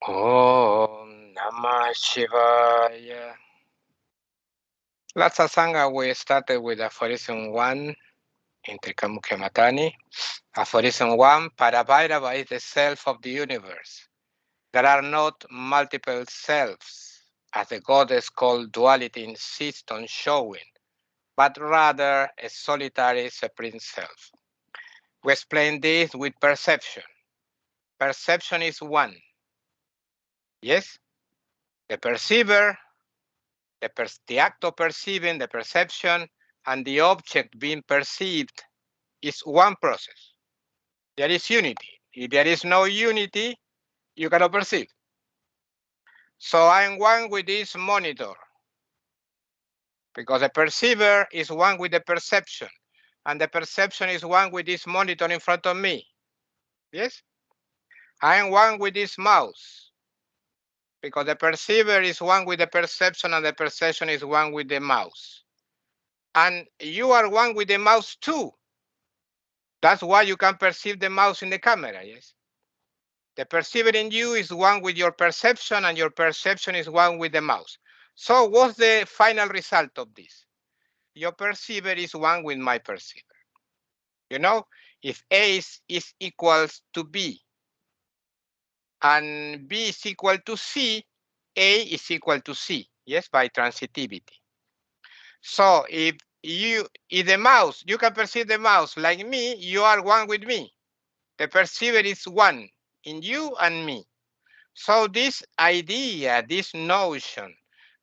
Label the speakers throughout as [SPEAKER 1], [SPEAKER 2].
[SPEAKER 1] Om Namah Shivaya. Last Asanga we started with aphorism 1 in Trikamukhyamatāni. Aphorism 1, Parabhairava is the self of the universe. There are not multiple selves, as the goddess called duality insists on showing, but rather a solitary supreme self. We explain this with perception. Perception is one. Yes? The perceiver, the act of perceiving, the perception, and the object being perceived is one process. There is unity. If there is no unity, you cannot perceive. So I am one with this monitor, because the perceiver is one with the perception, and the perception is one with this monitor in front of me. Yes? I am one with this mouse, because the perceiver is one with the perception, and the perception is one with the mouse. And you are one with the mouse too. That's why you can perceive the mouse in the camera, yes? The perceiver in you is one with your perception, and your perception is one with the mouse. So what's the final result of this? Your perceiver is one with my perceiver. You know, if A is equals to B, and B is equal to C, A is equal to C, yes, by transitivity. So if the mouse, you can perceive the mouse like me, you are one with me. The perceiver is one in you and me. So this idea, this notion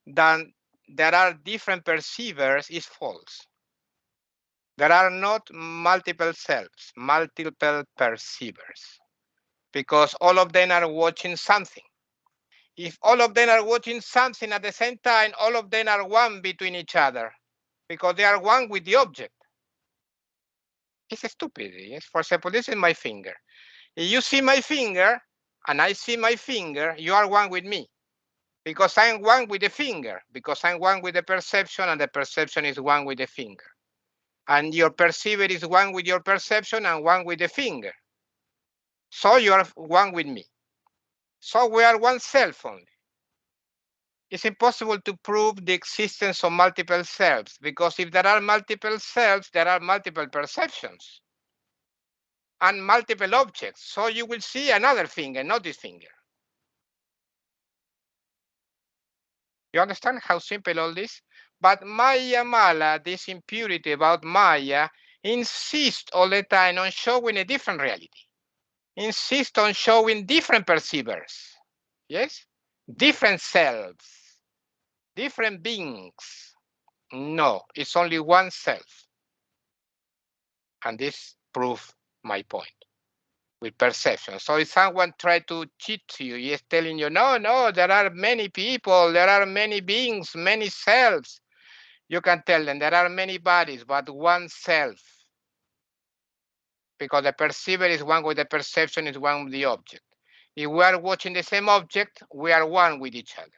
[SPEAKER 1] that there are different perceivers is false. There are not multiple selves, multiple perceivers, because all of them are watching something. If all of them are watching something at the same time, all of them are one between each other, because they are one with the object. It's stupid. Yes? For example, this is my finger. If you see my finger and I see my finger, you are one with me, because I'm one with the finger, because I'm one with the perception, and the perception is one with the finger. And your perceiver is one with your perception and one with the finger. So you are one with me. So we are one self only. It's impossible to prove the existence of multiple selves, because if there are multiple selves, there are multiple perceptions and multiple objects. So you will see another finger, not this finger. You understand how simple all this? But Maya Mala, this impurity about Maya, insists all the time on showing a different reality. Insists on showing different perceivers. Yes? Different selves, different beings. No, it's only one self. And this proves my point with perception. So if someone tries to cheat you, he is telling you, no, there are many people, there are many beings, many selves. You can tell them there are many bodies, but one self. Because the perceiver is one with the perception, is one with the object. If we are watching the same object, we are one with each other.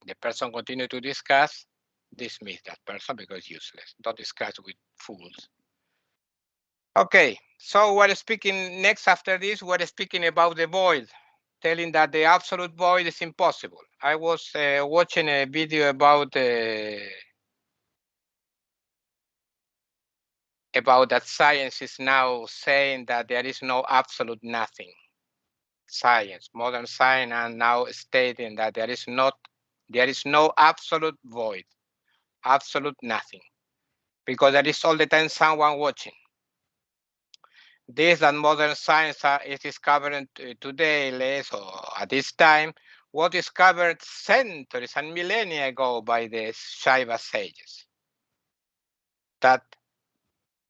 [SPEAKER 1] The person continues to discuss, dismiss that person because it's useless. Don't discuss with fools. Okay, so we're speaking next after this, we're speaking about the void, telling that the absolute void is impossible. I was watching a video about that science is now saying that there is no absolute nothing. Science, modern science, are now stating that there is no absolute void, absolute nothing, because there is all the time someone watching. This that modern science is discovering today, less or at this time, was discovered centuries and millennia ago by the Shiva sages. That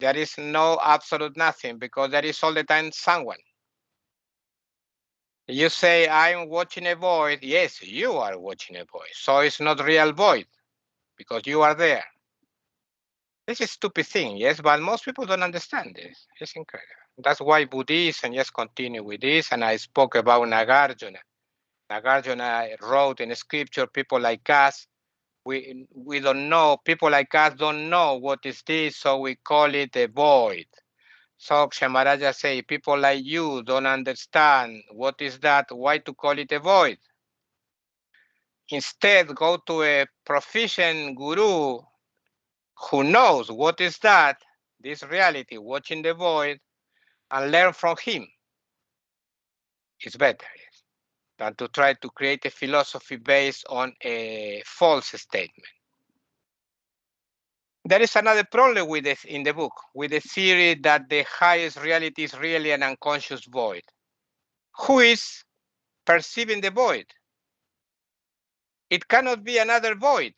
[SPEAKER 1] there is no absolute nothing, because there is all the time someone. You say, I'm watching a void. Yes, you are watching a void. So it's not real void, because you are there. This is a stupid thing, yes, but most people don't understand this. It's incredible. That's why Buddhism just continue with this, and I spoke about Nagarjuna. Nagarjuna wrote in scripture, people like us, we don't know, people like us don't know what is this, so we call it a void. So Kshamaraja say, people like you don't understand what is that, why to call it a void. Instead, go to a proficient guru who knows what is that, this reality, watching the void, and learn from him. It's better, yes, than to try to create a philosophy based on a false statement. There is another problem with this in the book, with the theory that the highest reality is really an unconscious void. Who is perceiving the void? It cannot be another void,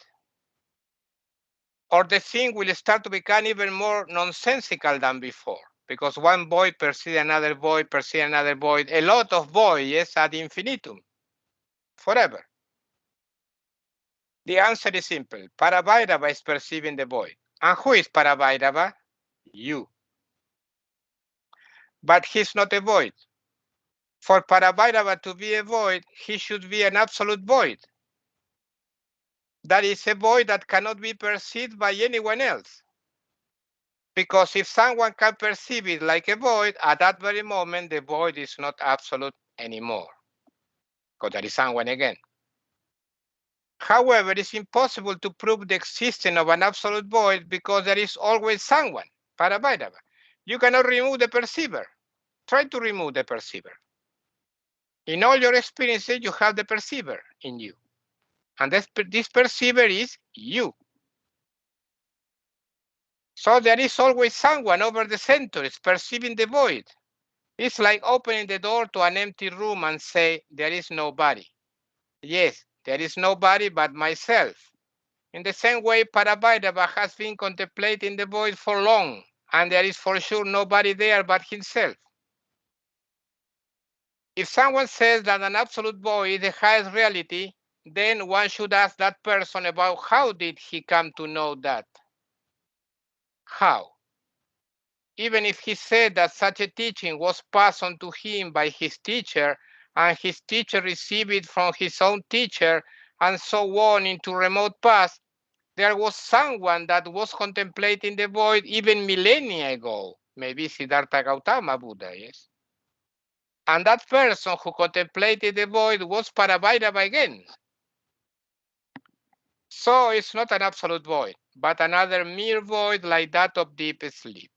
[SPEAKER 1] or the thing will start to become even more nonsensical than before, because one void perceives another void, a lot of void, yes, ad infinitum, forever. The answer is simple. Parabhairava is perceiving the void. And who is Parabhairava? You. But he's not a void. For Parabhairava to be a void, he should be an absolute void. That is a void that cannot be perceived by anyone else. Because if someone can perceive it like a void, at that very moment, the void is not absolute anymore. Because there is someone again. However, it's impossible to prove the existence of an absolute void because there is always someone, Parabhairava. You cannot remove the perceiver. Try to remove the perceiver. In all your experiences, you have the perceiver in you. And this perceiver is you. So there is always someone over the center, is perceiving the void. It's like opening the door to an empty room and say, there is nobody. Yes, there is nobody but myself. In the same way, Parabhairava has been contemplating the void for long, and there is for sure nobody there but himself. If someone says that an absolute void is the highest reality, then one should ask that person about how did he come to know that? How? Even if he said that such a teaching was passed on to him by his teacher, and his teacher received it from his own teacher, and so on into remote past, there was someone that was contemplating the void even millennia ago, maybe Siddhartha Gautama Buddha, yes? And that person who contemplated the void was Parabhairava again. So it's not an absolute void, but another mere void like that of deep sleep,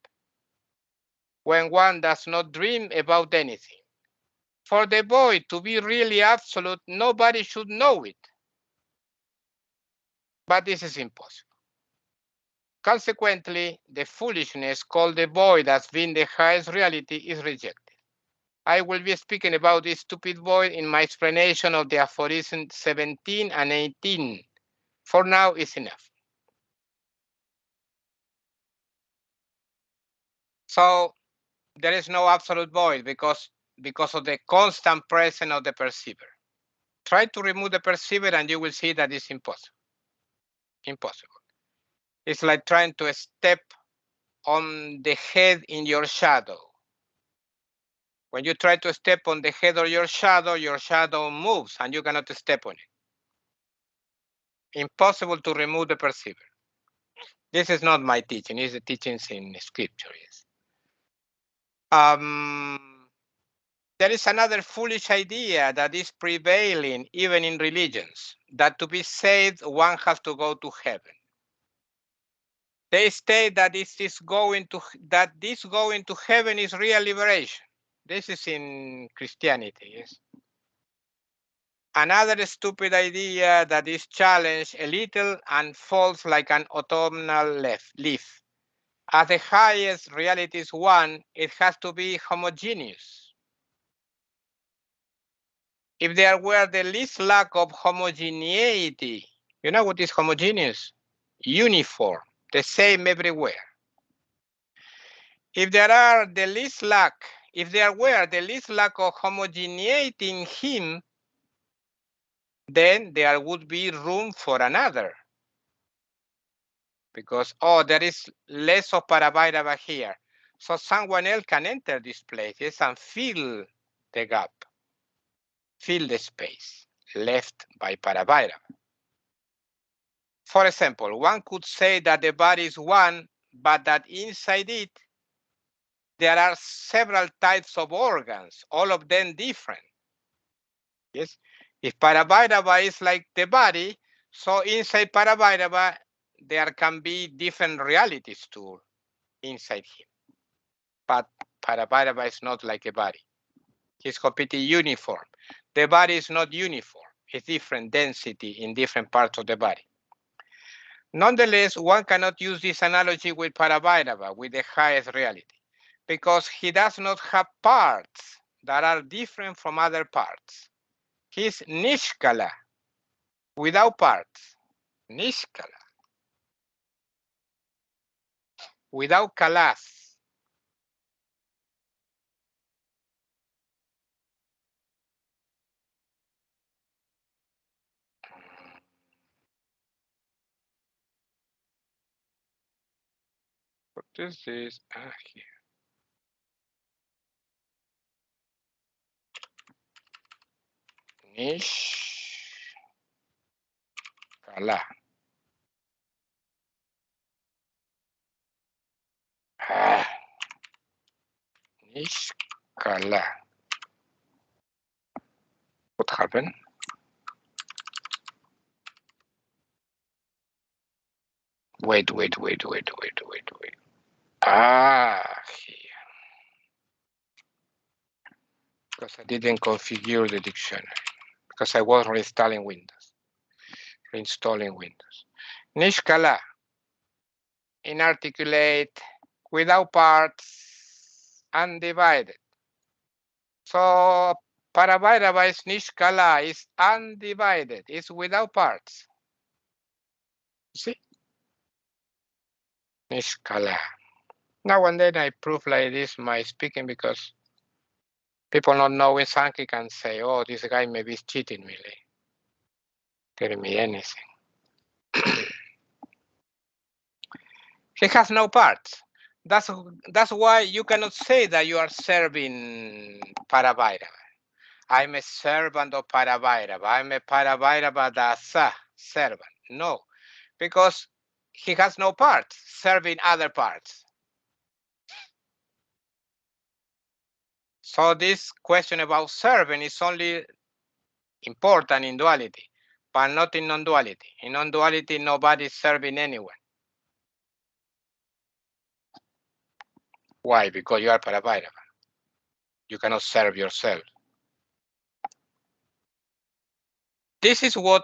[SPEAKER 1] when one does not dream about anything. For the void to be really absolute, nobody should know it. But this is impossible. Consequently, the foolishness called the void as being the highest reality is rejected. I will be speaking about this stupid void in my explanation of the aphorisms 17 and 18. For now, it's enough. So there is no absolute void because of the constant presence of the perceiver. Try to remove the perceiver and you will see that it's impossible. Impossible. It's like trying to step on the head in your shadow. When you try to step on the head of your shadow moves and you cannot step on it. Impossible to remove the perceiver. This is not my teaching, it's the teachings in scripture. Yes. There is another foolish idea that is prevailing even in religions, that to be saved, one has to go to heaven. They state that this going to heaven is real liberation. This is in Christianity, yes. Another stupid idea that is challenged a little and falls like an autumnal leaf. As the highest reality is one, it has to be homogeneous. If there were the least lack of homogeneity, you know what is homogeneous? Uniform, the same everywhere. If there were the least lack of homogeneity in him, then there would be room for another. Because, there is less of Parabhairava here. So someone else can enter this place, yes, and fill the gap, fill the space left by Parabhairava. For example, one could say that the body is one, but that inside it there are several types of organs, all of them different. Yes, if Parabhairava is like the body, so inside Parabhairava there can be different realities too inside him. But Parabhairava is not like a body. He's completely uniform. The body is not uniform. It's different density in different parts of the body. Nonetheless, one cannot use this analogy with Parabhairava, with the highest reality, because he does not have parts that are different from other parts. He's Nishkala, without parts. Nishkala, without kalas. What is this? Here. Nishkala. Nishkala. What happened? Wait. Here. Because I didn't configure the dictionary. Because I was reinstalling Windows. Nishkala. Inarticulate, without parts, undivided. So Parabhairava is Nishkala, is undivided, is without parts. See? Nishkala. Now and then I prove like this my speaking because people not knowing Sanskrit can say, oh, this guy maybe is cheating me, like, telling me anything. He has no parts. That's why you cannot say that you are serving Parabhairava. I'm a servant of Parabhairava. I'm a Parabhairava Dasa servant. No, because he has no parts serving other parts. So this question about serving is only important in duality, but not in non-duality. In non-duality, nobody is serving anyone. Why? Because you are Parabhairava. You cannot serve yourself. This is what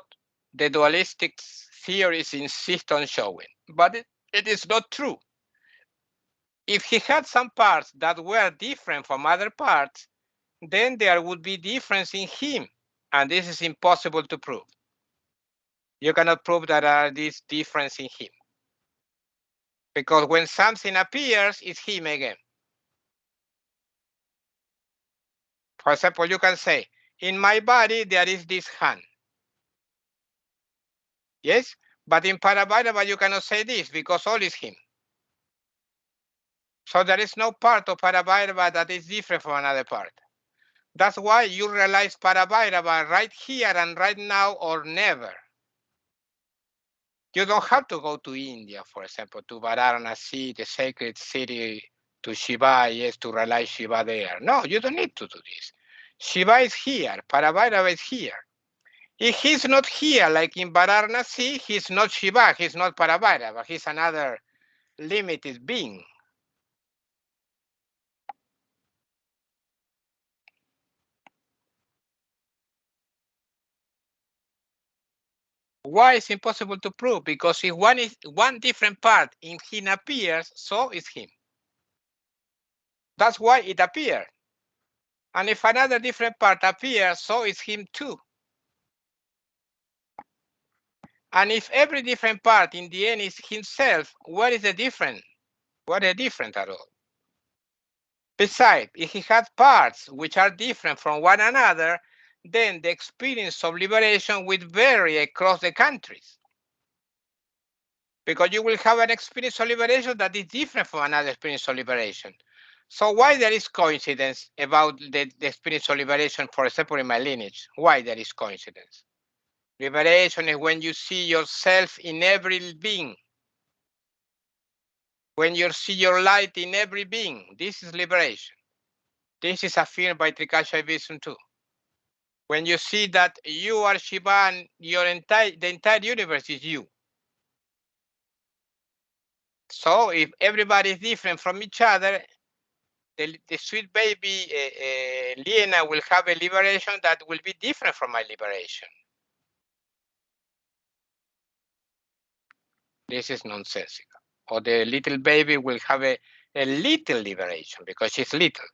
[SPEAKER 1] the dualistic theories insist on showing, but it is not true. If he had some parts that were different from other parts, then there would be difference in him, and this is impossible to prove. You cannot prove that there is this difference in him, because when something appears, it's him again. For example, you can say, in my body there is this hand. Yes, but in Parabhairava you cannot say this because all is him. So there is no part of Parabhairava that is different from another part. That's why you realize Parabhairava right here and right now or never. You don't have to go to India, for example, to Varanasi, the sacred city, to Shiva, yes, to realize Shiva there. No, you don't need to do this. Shiva is here, Parabhairava is here. If he's not here, like in Varanasi, he's not Shiva, he's not Parabhairava, he's another limited being. Why is impossible to prove? Because if one different part in him appears, so is him. That's why it appeared. And if another different part appears, so is him too. And if every different part in the end is himself, what is the difference? What is different at all? Besides, if he had parts which are different from one another, then the experience of liberation will vary across the countries. Because you will have an experience of liberation that is different from another experience of liberation. So why there is coincidence about the experience of liberation, for example, in my lineage? Why there is coincidence? Liberation is when you see yourself in every being. When you see your light in every being, this is liberation. This is affirmed by Trika too. When you see that you are Shiva and the entire universe is you. So if everybody is different from each other, the sweet baby Liena will have a liberation that will be different from my liberation. This is nonsensical. Or the little baby will have a little liberation because she's little.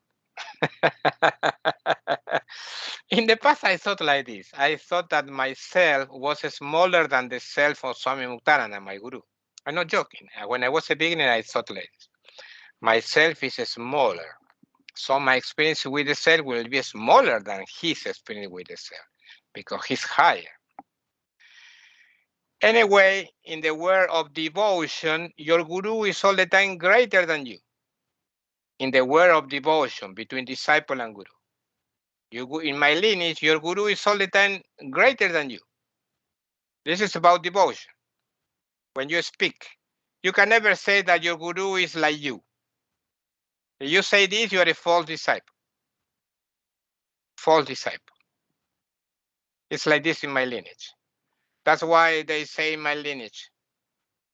[SPEAKER 1] In the past, I thought like this. I thought that myself was smaller than the self of Swami Muktananda, my guru. I'm not joking. When I was a beginner, I thought like this. Myself is smaller. So my experience with the self will be smaller than his experience with the self because he's higher. Anyway, in the world of devotion, your guru is all the time greater than you. In the world of devotion between disciple and guru. In my lineage, your guru is all the time greater than you. This is about devotion. When you speak, you can never say that your guru is like you. If you say this, you are a false disciple. False disciple. It's like this in my lineage. That's why they say in my lineage,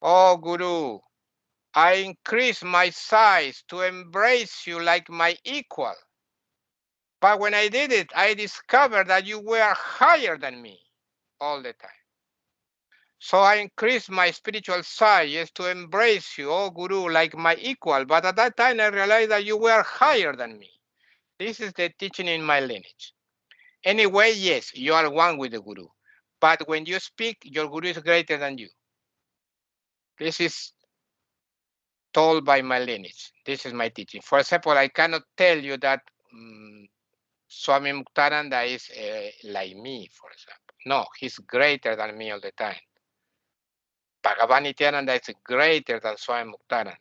[SPEAKER 1] oh, guru, I increase my size to embrace you like my equal. But when I did it, I discovered that you were higher than me all the time. So I increased my spiritual size to embrace you, oh Guru, like my equal. But at that time, I realized that you were higher than me. This is the teaching in my lineage. Anyway, yes, you are one with the Guru. But when you speak, your Guru is greater than you. This is told by my lineage. This is my teaching. For example, I cannot tell you that Swami Muktananda is like me, for example. No, he's greater than me all the time. Bhagavan Nityananda is greater than Swami Muktananda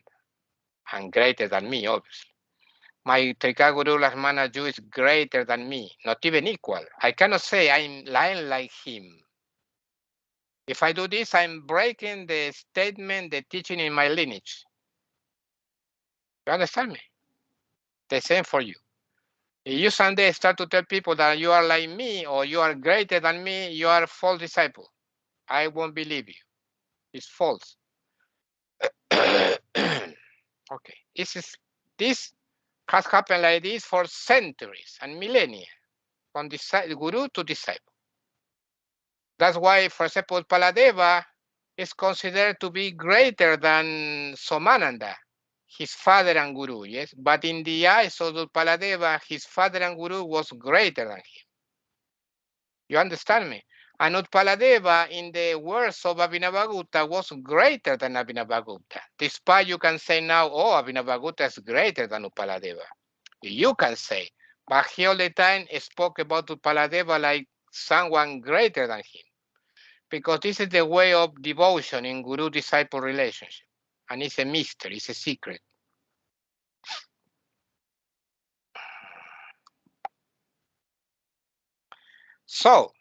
[SPEAKER 1] and greater than me, obviously. My Trika Guru Lakshmana Ju is greater than me, not even equal. I cannot say I'm like him. If I do this, I'm breaking the statement, the teaching in my lineage. You understand me? The same for you. If you someday start to tell people that you are like me or you are greater than me, you are a false disciple. I won't believe you. It's false. Okay. This has happened like this for centuries and millennia, from guru to disciple. That's why, for example, Paladeva is considered to be greater than Somananda, his father and guru, yes? But in the eyes of Paladeva, his father and guru was greater than him. You understand me? And Utpaladeva, in the words of Abhinavagupta, was greater than Abhinavagupta. Despite you can say now, oh, Abhinavagupta is greater than Utpaladeva. You can say, but he all the time spoke about Utpaladeva like someone greater than him. Because this is the way of devotion in guru-disciple relationship. And it's a mystery, it's a secret. So,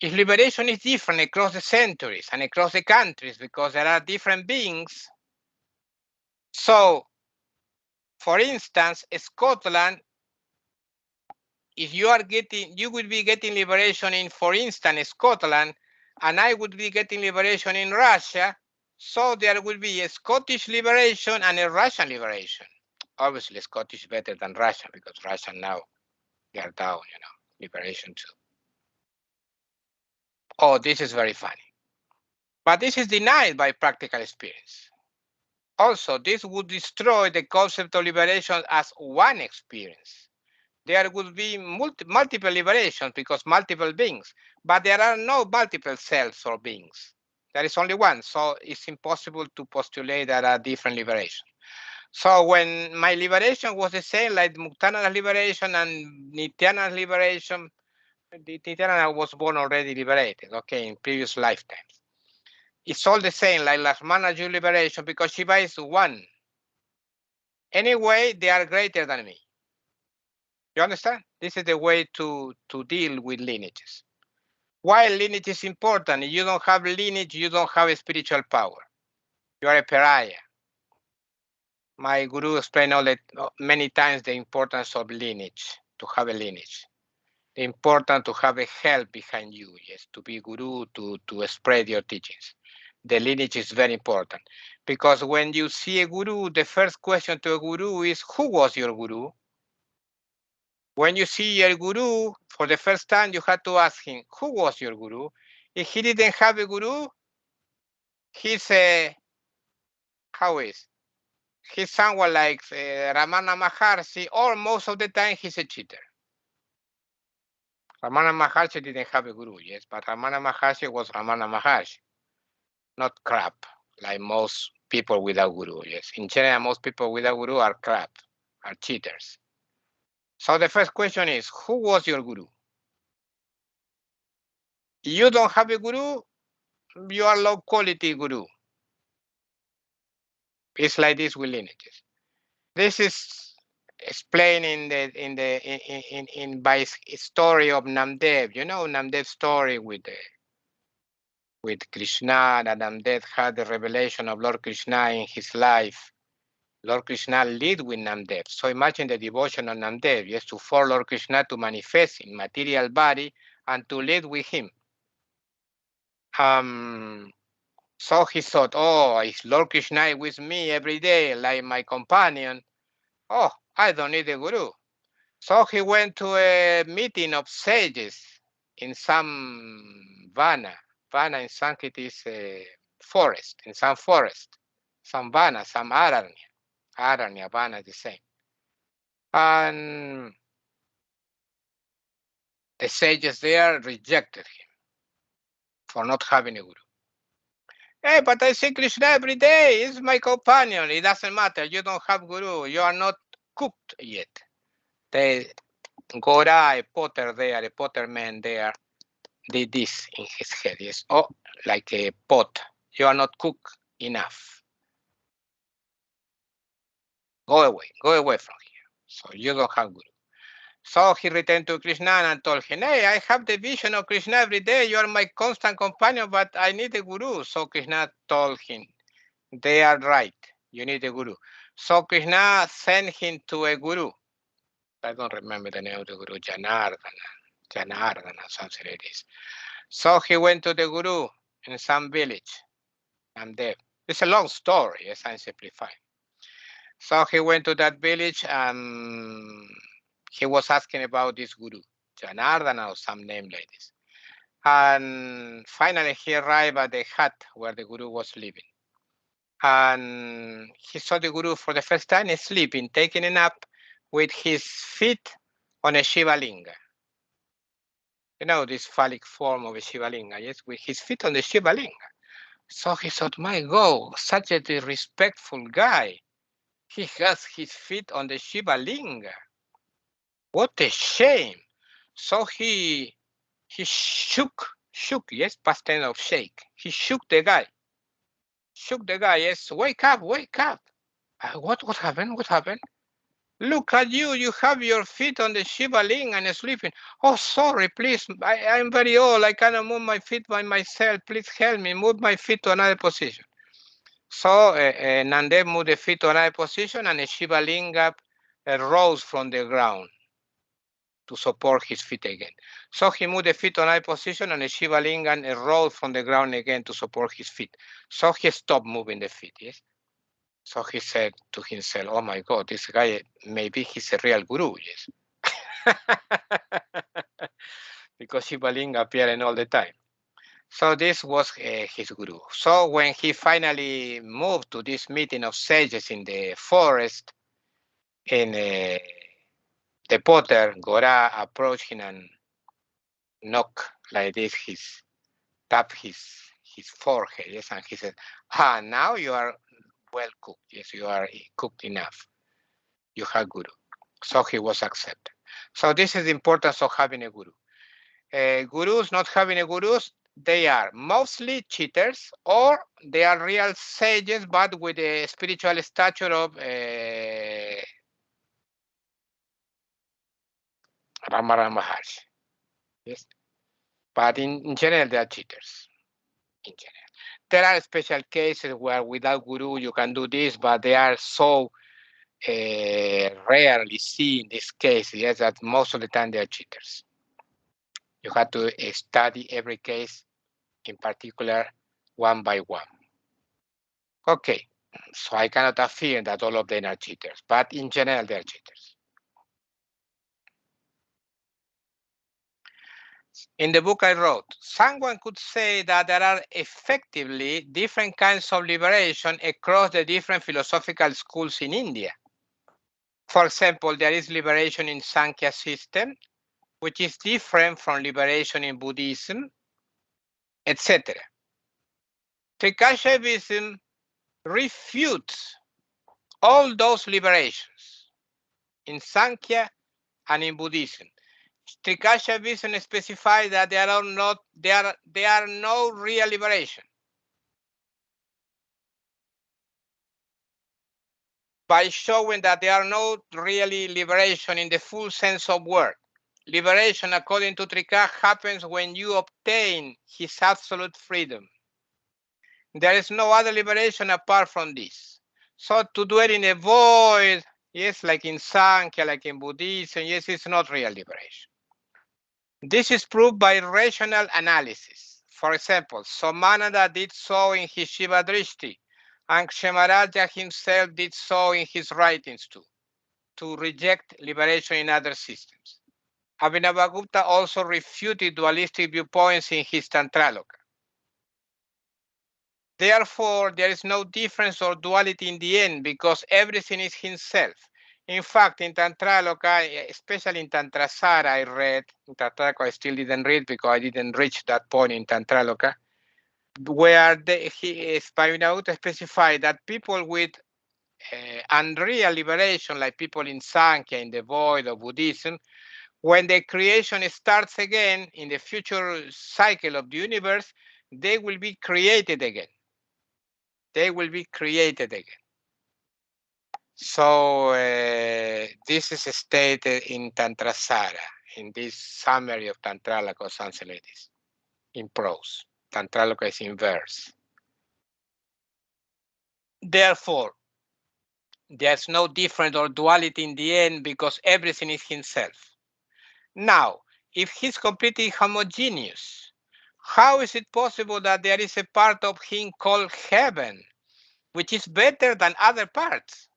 [SPEAKER 1] if liberation is different across the centuries and across the countries because there are different beings, so, for instance, Scotland, if you will be getting liberation in, for instance, Scotland, and I would be getting liberation in Russia, so there will be a Scottish liberation and a Russian liberation. Obviously, Scottish is better than Russian because Russia now, they are down, liberation too. Oh, this is very funny. But this is denied by practical experience. Also, this would destroy the concept of liberation as one experience. There would be multiple liberations because multiple beings, but there are no multiple selves or beings. There is only one, so it's impossible to postulate there are different liberations. So when my liberation was the same, like Muktananda's liberation and Nityananda's liberation, Nityananda was born already liberated, okay, in previous lifetimes. It's all the same, like Lakshmana Ju liberation, because Shiva is one. Anyway, they are greater than me. You understand? This is the way to deal with lineages. Why lineage is important? If you don't have lineage, you don't have a spiritual power. You are a pariah. My guru explained many times the importance of lineage, to have a lineage. The importance to have a help behind you, yes, to be guru, to spread your teachings. The lineage is very important because when you see a guru, the first question to a guru is, who was your guru? When you see your guru for the first time, you have to ask him, who was your guru? If he didn't have a guru, he's a, how is? He's someone like Ramana Maharshi, or most of the time he's a cheater. Ramana Maharshi didn't have a guru, yes, but Ramana Maharshi was Ramana Maharshi, not crap, like most people without guru, yes. In general, most people without guru are crap, are cheaters. So the first question is, who was your guru? You don't have a guru, you are low quality guru. It's like this with lineages. This is explained in by story of Namdev. You know Namdev's story with Krishna, that Namdev had the revelation of Lord Krishna in his life. Lord Krishna lived with Namdev. So imagine the devotion of Namdev, yes, to for Lord Krishna to manifest in material body and to live with him. So he thought, oh, if Lord Krishna is with me every day, like my companion, oh, I don't need a guru. So he went to a meeting of sages in some vana. Vana in Sanskrit is a forest, in some forest. Some vana, some aranya. Aranya, vana, the same. And the sages there rejected him for not having a guru. Hey, but I see Krishna every day. He's my companion. It doesn't matter. You don't have guru. You are not cooked yet. The Gora, a potter there, a potter man there, did this in his head. Yes. Oh, like a pot. You are not cooked enough. Go away from here. So you don't have guru. So he returned to Krishna and told him, hey, I have the vision of Krishna every day. You are my constant companion, but I need a guru. So Krishna told him, they are right. You need a guru. So Krishna sent him to a guru. I don't remember the name of the guru, Janardana, something like this. So he went to the guru in some village. I'm there. It's a long story, yes, I'm simplifying. So he went to that village and he was asking about this guru, Janardana or some name like this. And finally he arrived at the hut where the guru was living. And he saw the guru for the first time sleeping, taking a nap with his feet on a Shiva linga. You know, this phallic form of a Shiva linga, yes, with his feet on the Shiva linga. So he thought, my God, such a disrespectful guy. He has his feet on the Shiva linga. What a shame. So he shook, yes, past tense of shake. He shook the guy, yes, wake up. What happened? What happened? Look at you, you have your feet on the Shiva linga and sleeping. Oh, sorry, please, I'm very old, I cannot move my feet by myself. Please help me, move my feet to another position. So Nandev moved the feet to another position and the Shiva linga rose from the ground to support his feet again. So he moved the feet to another position and the Shiva linga rose from the ground again to support his feet. So he stopped moving the feet, yes? So he said to himself, oh my God, this guy, maybe he's a real guru, yes. Because Shiva linga appearing all the time. So this was his guru. So when he finally moved to this meeting of sages in the forest, and the potter, Gora, approached him and knocked like this, tap his forehead, yes, and he said, now you are well cooked, yes, you are cooked enough. You have guru. So he was accepted. So this is the importance of having a guru. Gurus not having a gurus, they are mostly cheaters or they are real sages but with a spiritual stature of Ramana Maharshi. Yes. But in general, they are cheaters. In general. There are special cases where without guru you can do this, but they are so rarely seen these cases, yes, that most of the time they are cheaters. You have to study every case in particular one by one. Okay, so I cannot affirm that all of them are cheaters, but in general they are cheaters. In the book I wrote, someone could say that there are effectively different kinds of liberation across the different philosophical schools in India. For example, there is liberation in Sankhya system, which is different from liberation in Buddhism, etc. Trikashaivism refutes all those liberations in Sankhya and in Buddhism. Trikashaivism specifies that there are no real liberation. By showing that there are no really liberation in the full sense of word. Liberation, according to Trika, happens when you obtain his absolute freedom. There is no other liberation apart from this. So to dwell in a void, yes, like in Sankhya, like in Buddhism, yes, it's not real liberation. This is proved by rational analysis. For example, Somananda did so in his Shiva Drishti, and Kshamaraja himself did so in his writings too, to reject liberation in other systems. Abhinavagupta also refuted dualistic viewpoints in his Tantraloka. Therefore, there is no difference or duality in the end because everything is himself. In fact, in Tantraloka, especially in Tantrasara, I read, in Tantraloka I still didn't read because I didn't reach that point in Tantraloka, where Abhinavagupta specified that people with unreal liberation, like people in Sankhya, in the void of Buddhism, when the creation starts again in the future cycle of the universe, they will be created again. They will be created again. So this is stated in Tantrasara, in this summary of Tantraloka Sanselidis, in prose. Tantraloka is in verse. Therefore, there's no difference or duality in the end because everything is himself. Now, if he's completely homogeneous, how is it possible that there is a part of him called heaven, which is better than other parts?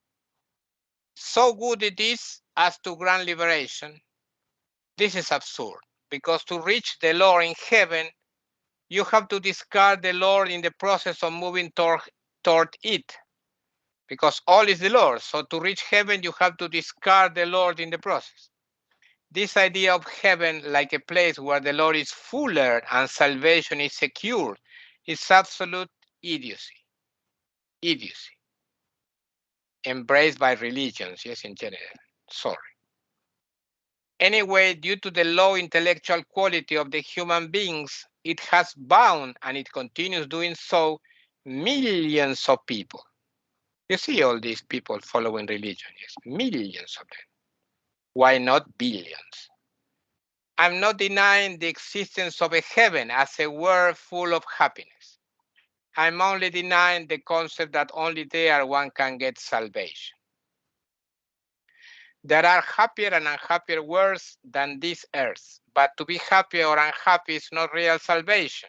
[SPEAKER 1] So good it is as to grant liberation. This is absurd, because to reach the Lord in heaven, you have to discard the Lord in the process of moving toward it, because all is the Lord. So to reach heaven, you have to discard the Lord in the process. This idea of heaven like a place where the Lord is fuller and salvation is secure is absolute idiocy. Idiocy. Embraced by religions, yes, in general. Sorry. Anyway, due to the low intellectual quality of the human beings, it has bound, and it continues doing so, millions of people. You see all these people following religion, yes, millions of them. Why not billions? I'm not denying the existence of a heaven as a world full of happiness. I'm only denying the concept that only there one can get salvation. There are happier and unhappier worlds than this earth, but to be happy or unhappy is not real salvation.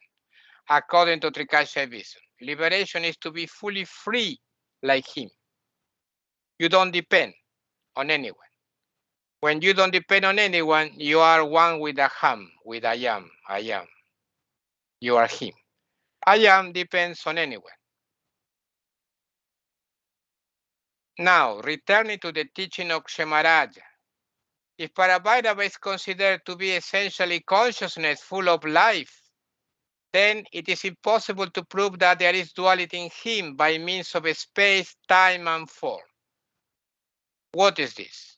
[SPEAKER 1] According to Trikashaivism, liberation is to be fully free like him. You don't depend on anyone. When you don't depend on anyone, you are one with Aham, with I am, I am. You are him. I am depends on anyone. Now, returning to the teaching of Kshamaraja, if Parabhairava is considered to be essentially consciousness full of life, then it is impossible to prove that there is duality in him by means of space, time, and form. What is this?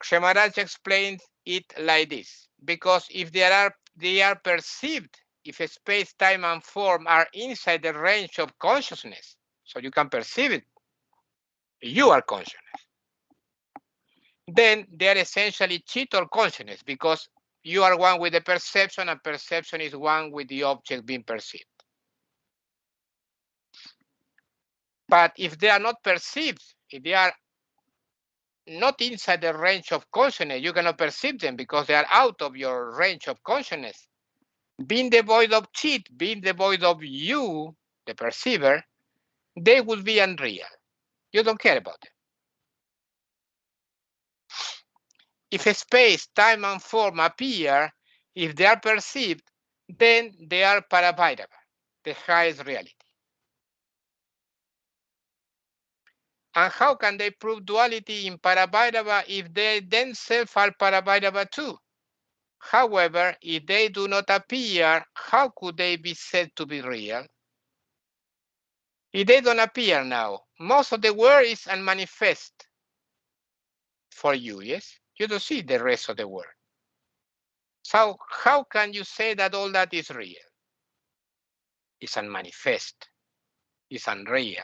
[SPEAKER 1] Kshamaraj explains it like this, because if they are perceived, if space, time, and form are inside the range of consciousness, so you can perceive it, you are consciousness. Then they are essentially chit or consciousness, because you are one with the perception, and perception is one with the object being perceived. But if they are not perceived, if they are not inside the range of consciousness, you cannot perceive them because they are out of your range of consciousness. Being devoid of chit, being devoid of you, the perceiver, they would be unreal. You don't care about them. If space, time, and form appear, if they are perceived, then they are Parabhairava, the highest reality. And how can they prove duality in Parabhairava if they themselves are Parabhairava too? However, if they do not appear, how could they be said to be real? If they don't appear now, most of the world is unmanifest for you, yes? You don't see the rest of the world. So how can you say that all that is real? It's unmanifest, it's unreal.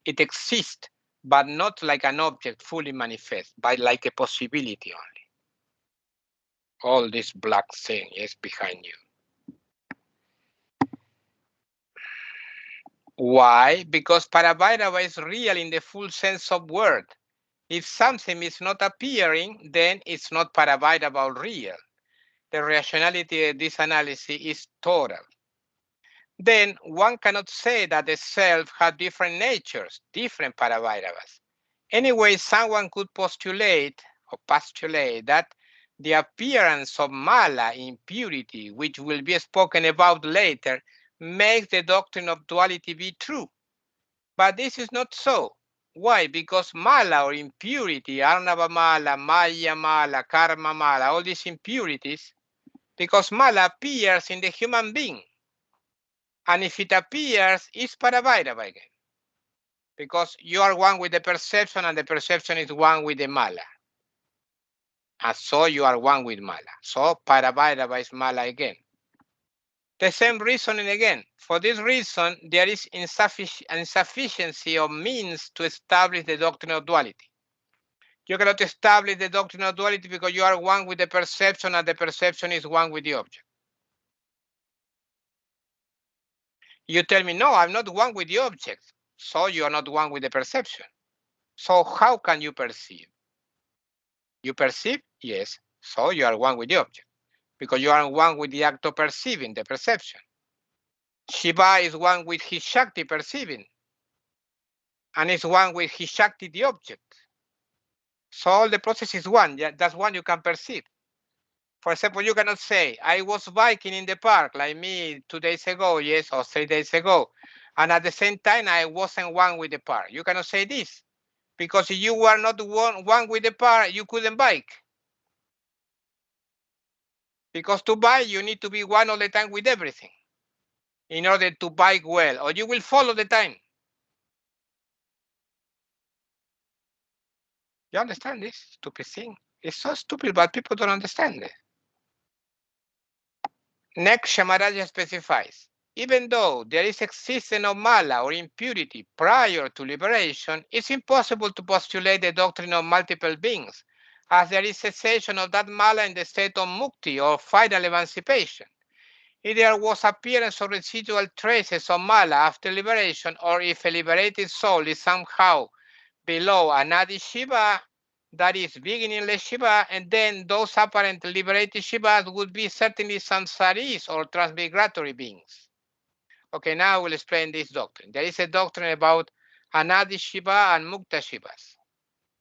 [SPEAKER 1] It exists, but not like an object fully manifest, but like a possibility only. All this black thing is behind you. Why? Because Parabhairava is real in the full sense of word. If something is not appearing, then it's not Parabhairava or real. The rationality of this analysis is total. Then one cannot say that the self has different natures, different Parabhairavas. Anyway, someone could postulate that the appearance of mala, impurity, which will be spoken about later, makes the doctrine of duality be true. But this is not so. Why? Because mala or impurity, arnava mala, maya mala, karma mala, all these impurities, because mala appears in the human being. And if it appears, it's Parabhairava again. Because you are one with the perception and the perception is one with the mala. And so you are one with mala. So Parabhairava is mala again. The same reasoning again. For this reason, there is insufficiency of means to establish the doctrine of duality. You cannot establish the doctrine of duality because you are one with the perception and the perception is one with the object. You tell me, no, I'm not one with the object. So you are not one with the perception. So how can you perceive? You perceive? Yes. So you are one with the object because you are one with the act of perceiving, the perception. Shiva is one with his Shakti perceiving and is one with his Shakti, the object. So all the process is one. Yeah, that's one you can perceive. For example, you cannot say, I was biking in the park like me 2 days ago, yes, or 3 days ago. And at the same time, I wasn't one with the park. You cannot say this because if you were not one with the park, you couldn't bike. Because to bike, you need to be one all the time with everything in order to bike well, or you will fall all the time. You understand this stupid thing? It's so stupid, but people don't understand it. Next, Shamaraja specifies, even though there is existence of mala or impurity prior to liberation, it's impossible to postulate the doctrine of multiple beings, as there is cessation of that mala in the state of mukti or final emancipation. If there was appearance of residual traces of mala after liberation, or if a liberated soul is somehow below Anadi Shiva, that is beginningless Shiva, and then those apparent liberated Shivas would be certainly samsaris or transmigratory beings. Okay, now we'll explain this doctrine. There is a doctrine about Anadi Shiva and Mukta Shivas.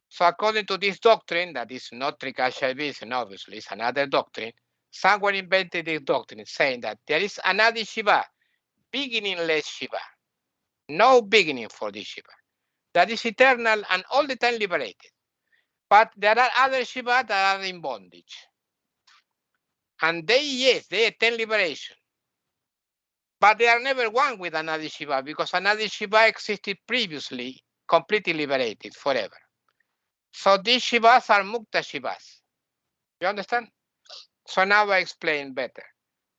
[SPEAKER 1] So according to this doctrine, that is not Trika Shaivism, obviously, it's another doctrine, someone invented this doctrine saying that there is Anadi Shiva, beginningless Shiva, no beginning for this Shiva, that is eternal and all the time liberated. But there are other Shiva that are in bondage. And they, yes, they attain liberation. But they are never one with another Shiva because another Shiva existed previously, completely liberated forever. So these Shivas are Mukta Shivas. You understand? So now I explain better.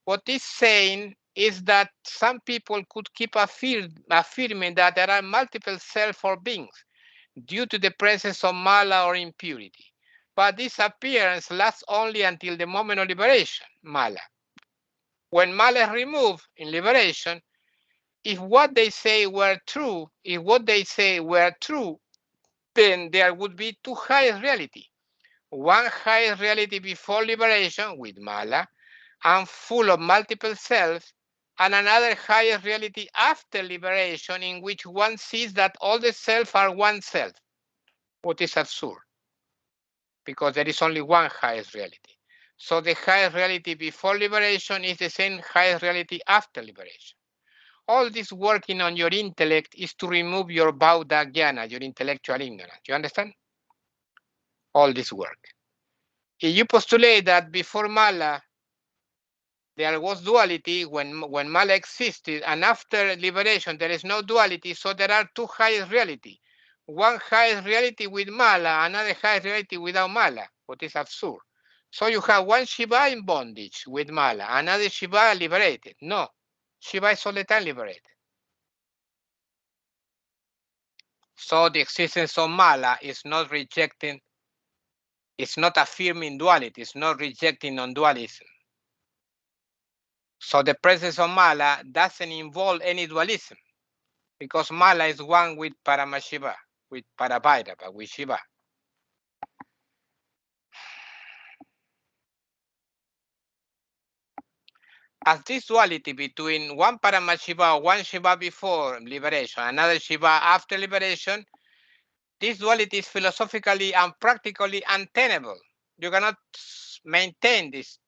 [SPEAKER 1] What it's saying is that some people could keep affirming that there are multiple self or beings due to the presence of mala or impurity. But this appearance lasts only until the moment of liberation, mala. When mala is removed in liberation, if what they say were true, then there would be two highest reality. One highest reality before liberation with mala and full of multiple selves, and another highest reality after liberation in which one sees that all the selves are one self. What is absurd, because there is only one highest reality. So the highest reality before liberation is the same highest reality after liberation. All this working on your intellect is to remove your Bauddha Jnana, your intellectual ignorance. You understand? All this work. If you postulate that before Mala there was duality when Mala existed, and after liberation there is no duality, so there are two highest reality. One highest reality with Mala, another highest reality without Mala, what is absurd. So you have one Shiva in bondage with Mala, another Shiva liberated. No, Shiva is all the time liberated. So the existence of Mala is not rejecting, it's not affirming duality, it's not rejecting non-dualism. So the presence of Mala doesn't involve any dualism, because Mala is one with Paramashiva, with Parabhairava, with Shiva. As this duality between one Paramashiva, one Shiva before liberation, another Shiva after liberation, this duality is philosophically and practically untenable. You cannot maintain this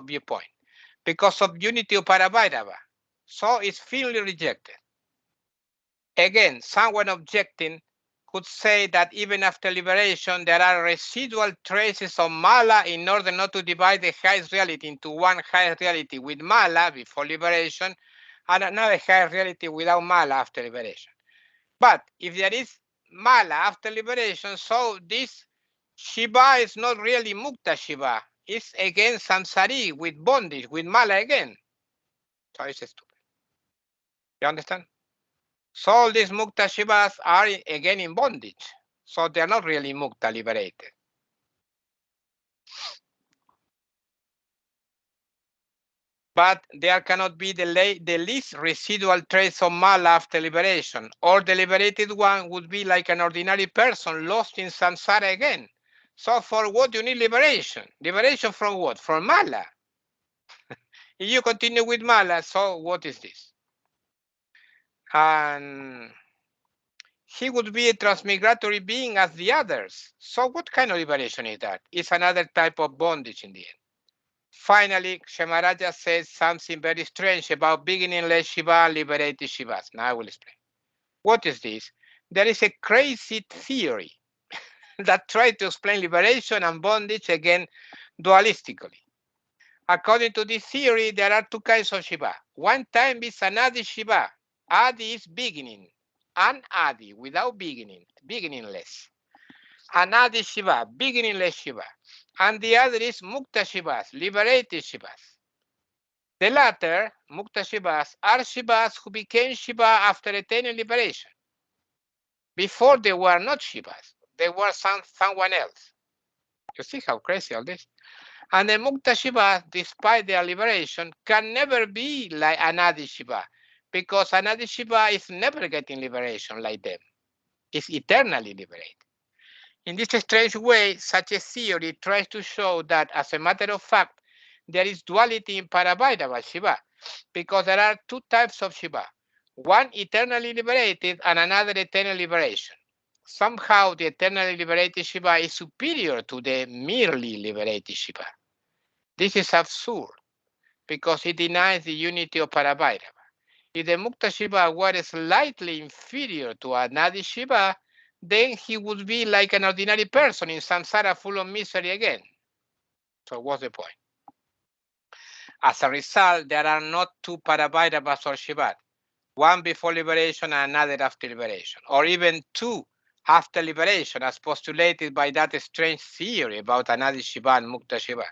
[SPEAKER 1] viewpoint because of unity of Parabhairava. So it's firmly rejected. Again, someone objecting could say that even after liberation, there are residual traces of Mala in order not to divide the highest reality into one highest reality with Mala before liberation and another highest reality without Mala after liberation. But if there is Mala after liberation, so this Shiva is not really Mukta Shiva. It's again samsari with bondage, with Mala again. So it's stupid. You understand? So all these Mukta Shivas are again in bondage. So they are not really Mukta liberated. But there cannot be the least residual trace of Mala after liberation, or the liberated one would be like an ordinary person lost in samsara again. So for what you need liberation? Liberation from what? From Mala. If you continue with Mala, so what is this? And he would be a transmigratory being as the others. So what kind of liberation is that? It's another type of bondage in the end. Finally, Kshemaraja says something very strange about beginningless Shiva and liberated Shivas. Now I will explain. What is this? There is a crazy theory that tries to explain liberation and bondage again dualistically. According to this theory, there are two kinds of Shiva. One type is an Adi Shiva. Adi is beginning. An-Adi, without beginning, beginningless. An-Adi Shiva, beginningless Shiva. And the other is Mukta Shivas, liberated Shivas. The latter, Mukta Shivas, are Shivas who became Shiva after attaining liberation. Before they were not Shivas, they were someone else. You see how crazy all this? And the Mukta Shivas, despite their liberation, can never be like Anadi Shiva, because Anadi Shiva is never getting liberation like them. It's eternally liberated. In this strange way, such a theory tries to show that, as a matter of fact, there is duality in Parabhairava Shiva, because there are two types of Shiva, one eternally liberated and another eternal liberation. Somehow the eternally liberated Shiva is superior to the merely liberated Shiva. This is absurd, because it denies the unity of Parabhairava. If the Mukta Shiva were slightly inferior to Anadi Shiva, then he would be like an ordinary person in samsara full of misery again. So what's the point? As a result, there are not two Parabhairavas or Shivas, one before liberation and another after liberation, or even two after liberation, as postulated by that strange theory about Anadi Shiva and Mukta Shiva.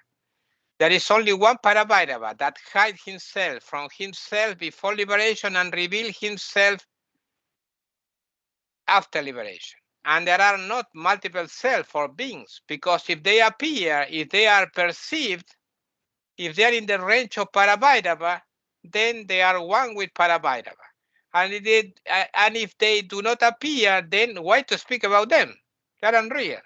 [SPEAKER 1] There is only one Parabhairava that hides himself from himself before liberation and reveals himself after liberation. And there are not multiple self or beings, because if they appear, if they are perceived, if they are in the range of Parabhairava, then they are one with Parabhairava. And if they do not appear, then why to speak about them? They're unreal.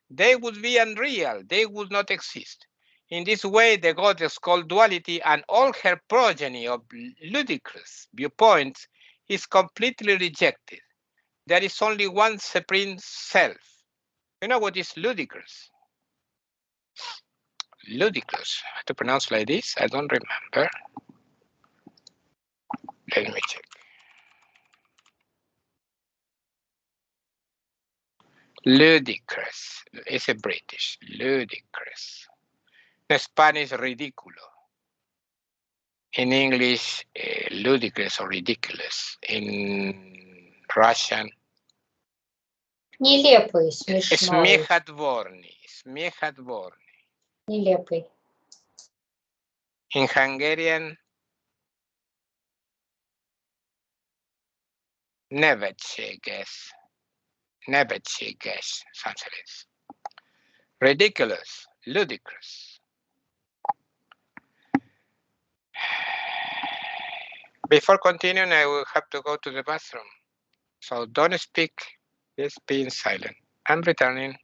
[SPEAKER 1] They would be unreal. They would not exist. In this way, the goddess called duality and all her progeny of ludicrous viewpoints is completely rejected. There is only one supreme self. You know what is ludicrous? Ludicrous. How to pronounce like this? I don't remember. Let me check. Ludicrous. It's a British. Ludicrous. In Spanish, ridículo. In English, ludicrous or ridiculous. In Russian,
[SPEAKER 2] Нелепый, смешной.
[SPEAKER 1] смехотворный. Смехотворный.
[SPEAKER 2] Нелепый.
[SPEAKER 1] In Hungarian, nevetséges. Nevetséges. Something like this. Ridiculous. Ludicrous. Before continuing, I will have to go to the bathroom. So don't speak, just be in silent. I'm returning.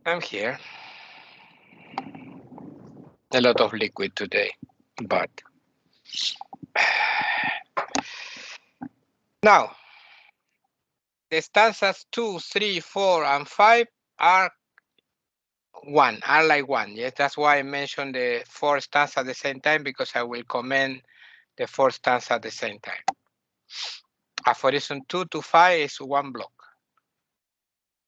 [SPEAKER 1] I'm here. A lot of liquid today, but now the stanzas 2, 3, 4, and 5 are like one. Yes, that's why I mentioned the fourth stanza at the same time, because I will comment the fourth stanza at the same time. Aphorism 2 to 5 is one block.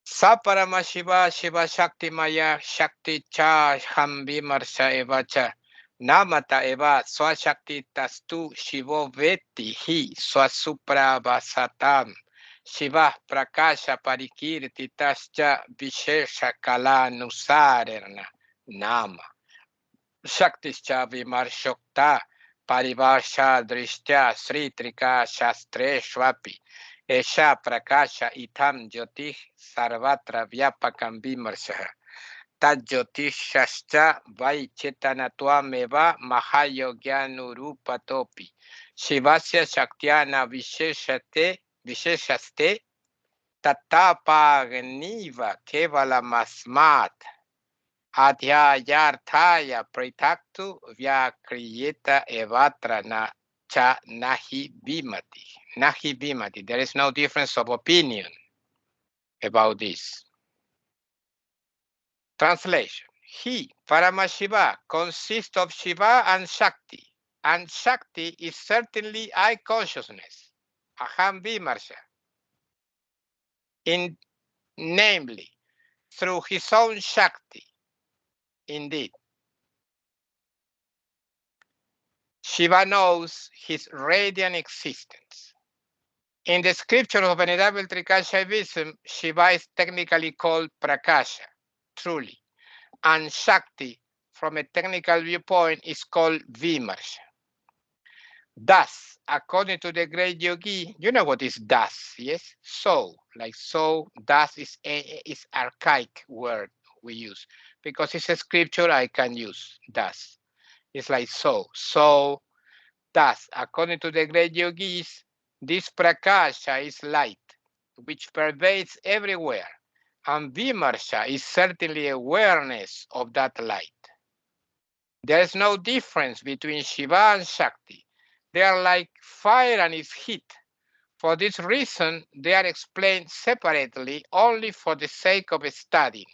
[SPEAKER 1] Sa Paramashiva Shiva Shakti Maya Shakti Cha Ham Vimarsha Eva Cha Namata Eva Swashakti Tastu Shivo Veti Hi Swasupravasatam Shiva Prakasha Parikirti Tascha Vishesha Kala Nusarena Nama Shaktischa Vimarshokta Parivasha Drishtya Sri Trika Shastre Shwapi Esha Prakasha Itam Jyotih Sarvatra Vyapakam Vimarsha Tad Jyotishascha Vai Chetanatwameva Mahayogyanurupatopi Shivasya Shaktyana Visheshaste Tatapagniva Kevala Masmat Adhyayarthaya Pritaktu Vyakriyeta Evatra na cha nahi bimati. Nahi bimati. There is no difference of opinion about this. Translation. He, Paramashiva, consists of Shiva and Shakti. And Shakti is certainly I consciousness. Aham Vimarsha. Namely, through his own Shakti. Indeed. Shiva knows his radiant existence. In the scripture of Venerable Trikashaivism, Shiva is technically called Prakasha. truly. And Shakti, from a technical viewpoint, is called Vimarsha. Thus, according to the great yogi, you know what is thus, yes? So, like so, thus is archaic word we use. Because it's a scripture I can use, thus. It's like so. So, thus, according to the great yogis, this prakasha is light, which pervades everywhere. And vimarsha is certainly awareness of that light. There is no difference between Shiva and Shakti. They are like fire and its heat. For this reason, they are explained separately only for the sake of studying.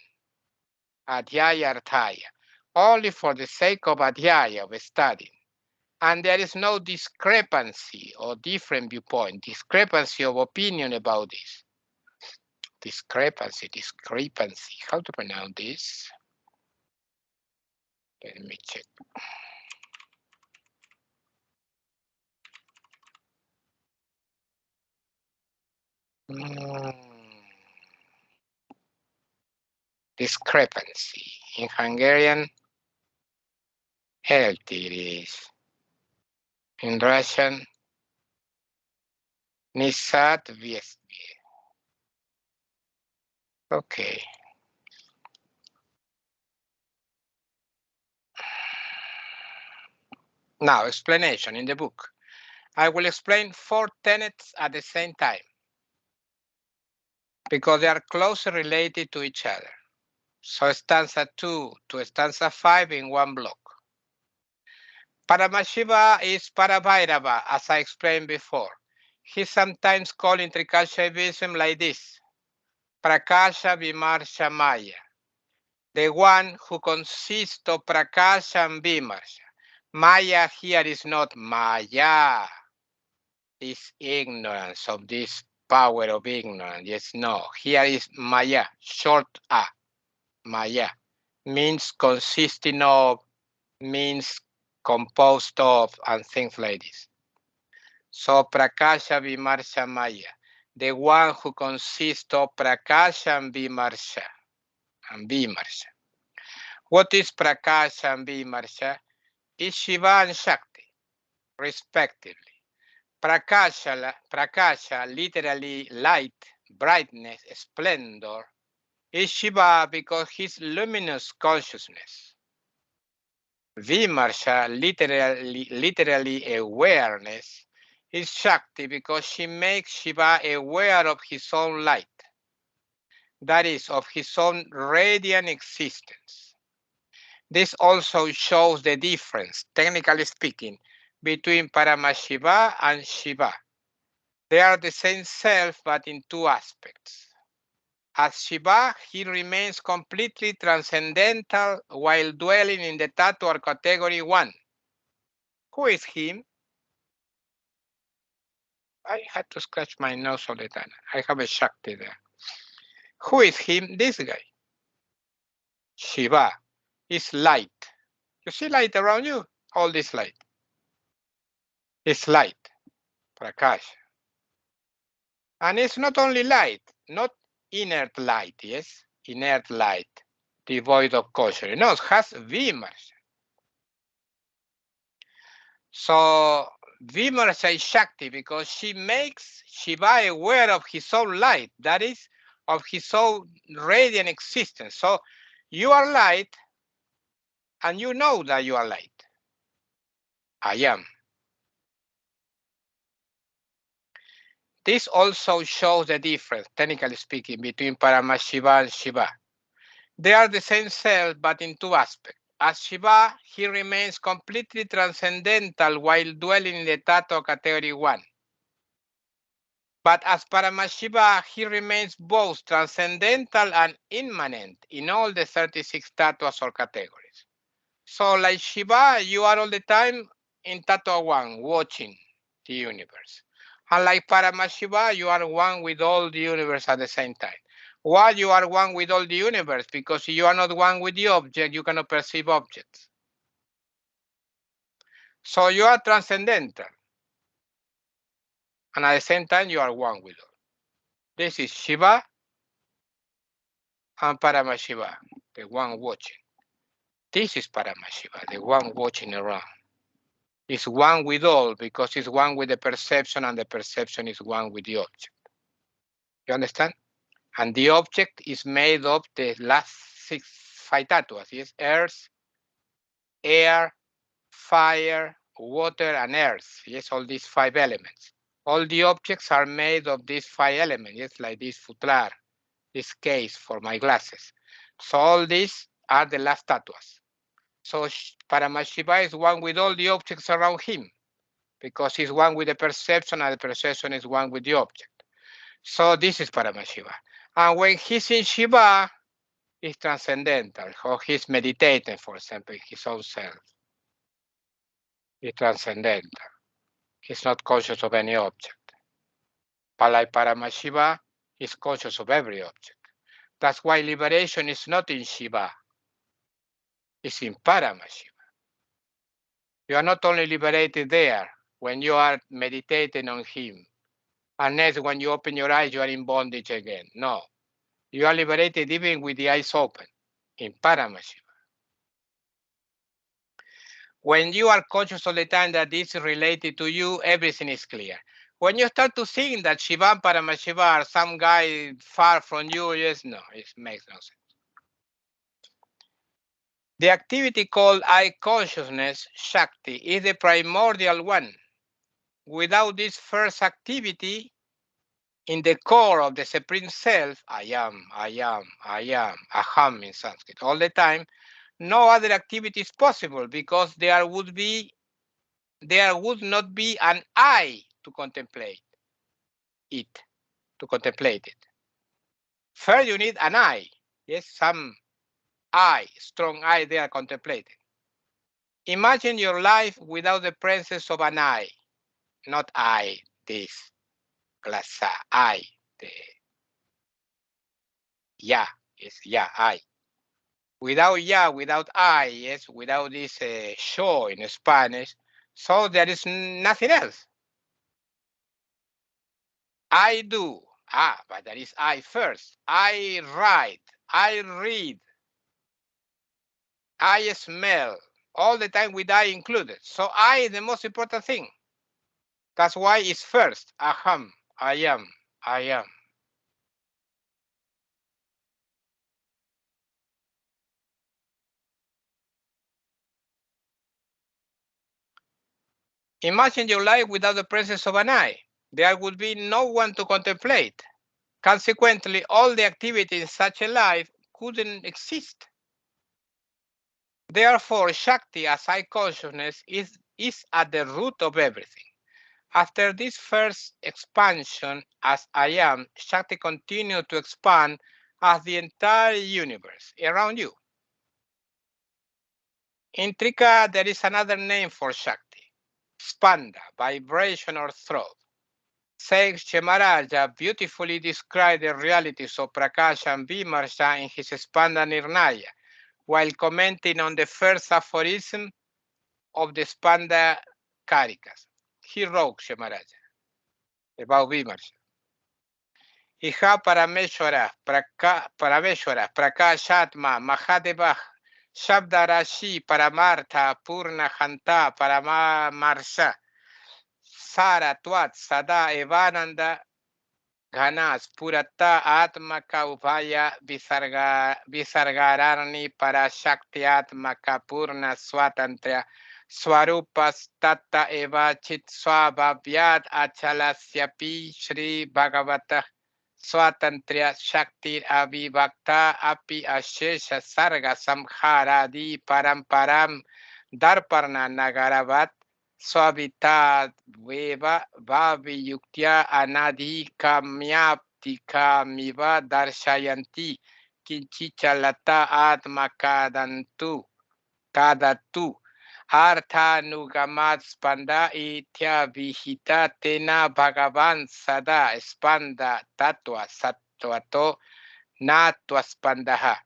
[SPEAKER 1] Adhyaya Arthaya. Only for the sake of adhyaya, of studying. And there is no discrepancy or different viewpoint, discrepancy of opinion about this. Discrepancy. How to pronounce this? Let me check. Discrepancy. In Hungarian, healthy it is. In Russian, Nisatviestvie. Okay. Now, explanation in the book. I will explain 4 tenets at the same time because they are closely related to each other. So stanza 2 to stanza 5 in one block. Paramashiva is Parabhairava, as I explained before. He's sometimes called in Trika Shaivism like this: Prakasha Vimarsha Maya, the one who consists of Prakasha and Vimarsha. Maya here is not Maya, this ignorance of this power of ignorance. Yes, no. Here is Maya, short A. Maya means consisting of, means composed of, and things like this. So Prakasha Vimarsha Maya, the one who consists of Prakasha and Vimarsha. What is Prakasha and Vimarsha? Is Shiva and Shakti, respectively. Prakasha, literally light, brightness, splendor, is Shiva because his luminous consciousness. Vimarsha, literally awareness, is Shakti because she makes Shiva aware of his own light, that is, of his own radiant existence. This also shows the difference, technically speaking, between Paramashiva and Shiva. They are the same self, but in 2 aspects. As Shiva, he remains completely transcendental while dwelling in the Tattva category 1. Who is him? I had to scratch my nose all the time. I have a Shakti there. Who is him? This guy. Shiva is light. You see light around you? All this light. It's light, Prakash. And it's not only light, not inert light, yes? Inert light, devoid of kosher. No, it has Vimarsha. So Vimarsha is Shakti because she makes Shiva aware of his own light, that is, of his own radiant existence. So you are light, and you know that you are light. I am. This also shows the difference, technically speaking, between Paramashiva and Shiva. They are the same self, but in 2 aspects. As Shiva, he remains completely transcendental while dwelling in the Tattva category 1. But as Paramashiva, he remains both transcendental and immanent in all the 36 tattvas or categories. So like Shiva, you are all the time in Tattva 1, watching the universe. And like Paramashiva, you are one with all the universe at the same time. Why you are one with all the universe? Because you are not one with the object, you cannot perceive objects. So you are transcendental. And at the same time, you are one with all. This is Shiva and Paramashiva, the one watching. This is Paramashiva, the one watching around. It's one with all because it's one with the perception and the perception is one with the object. You understand? And the object is made of the last 5 tattvas, yes? Earth, air, fire, water, and earth. Yes, all these 5 elements. All the objects are made of these 5 elements, yes, like this futlar, this case for my glasses. So all these are the last tattvas. So Paramashiva is one with all the objects around him because he's one with the perception and the perception is one with the object. So this is Paramashiva. And when he's in Shiva, he's transcendental, or he's meditating, for example, his own self. He's transcendental. He's not conscious of any object. But like Paramashiva, he's conscious of every object. That's why liberation is not in Shiva. It's in Paramashiva. You are not only liberated there when you are meditating on him, unless when you open your eyes, you are in bondage again. No. You are liberated even with the eyes open in Paramashiva. When you are conscious all the time that this is related to you, everything is clear. When you start to think that Shiva and Paramashiva are some guy far from you, yes, no, it makes no sense. The activity called I consciousness, Shakti, is the primordial one. Without this first activity, in the core of the Supreme Self, I am, aham in Sanskrit, all the time, no other activity is possible because there would not be an I to contemplate it, First, you need an I, yes, some I, strong I there contemplating. Imagine your life without the presence of an I, not I, this, glasa, I, the, yeah, yes, yeah, I. Without yeah, without I, yes, without this show in Spanish, so there is nothing else. I do, but there is I first. I write, I read, I smell, all the time with I included. So I is the most important thing. That's why it's first. Aham, I am, I am. Imagine your life without the presence of an I. There would be no one to contemplate. Consequently, all the activity in such a life couldn't exist. Therefore, Shakti as I consciousness is at the root of everything. After this first expansion as I am, Shakti continued to expand as the entire universe around you. In Trika, there is another name for Shakti, Spanda, vibration or throat. Sage Chemaraja beautifully described the realities of Prakasha and Vimarsha in his Spanda Nirnaya, while commenting on the first aphorism of the Spanda Karikas. He wrote, Chemaraja, about Vimarsha. Iha Parameshwara, Prakashatma, Mahadeva, Shabdarashi, Paramartha, Purna Hanta, Paramarsha, Sara Twat, Sada, Evananda, Ganas, Purata, Atmaka, Upaya, Visargarani, Parashakti, Atmaka, Purna, Swatantra, Swarupas, Tata, Eva, Chit, Swabhavyat, Achalasyapi, Shri Bhagavata, Swatantriya Shakti Avivakta Api Ashesha Sarga Samharadi Paramparam Darparna Nagaravat Swabita Veva Vavi Yuktya Anadi Kamyaptika Miva Darshayanti Kinchichalata Atmakadantu Kadatu Arthanugamat Spanda Itya Vihita Tena Bhagavan Sada Spanda Tatwa Sattvato Natwa Spandaha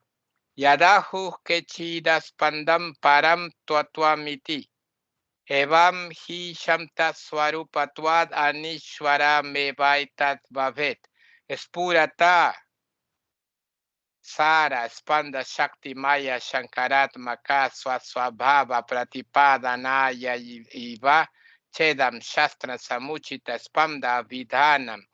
[SPEAKER 1] Yadahu Kechida Spandam Param Twatwamiti Evam Hi Shamta Swarupatwad Anishwara Mevaitat Bhavet Spurata Sara, Spanda, Shakti, Maya, Shankaratmaka, Swaswabhava, Pratipadanaya, Iva, Chedam, Shastra, Samuchita, Spamda, Vidhanam,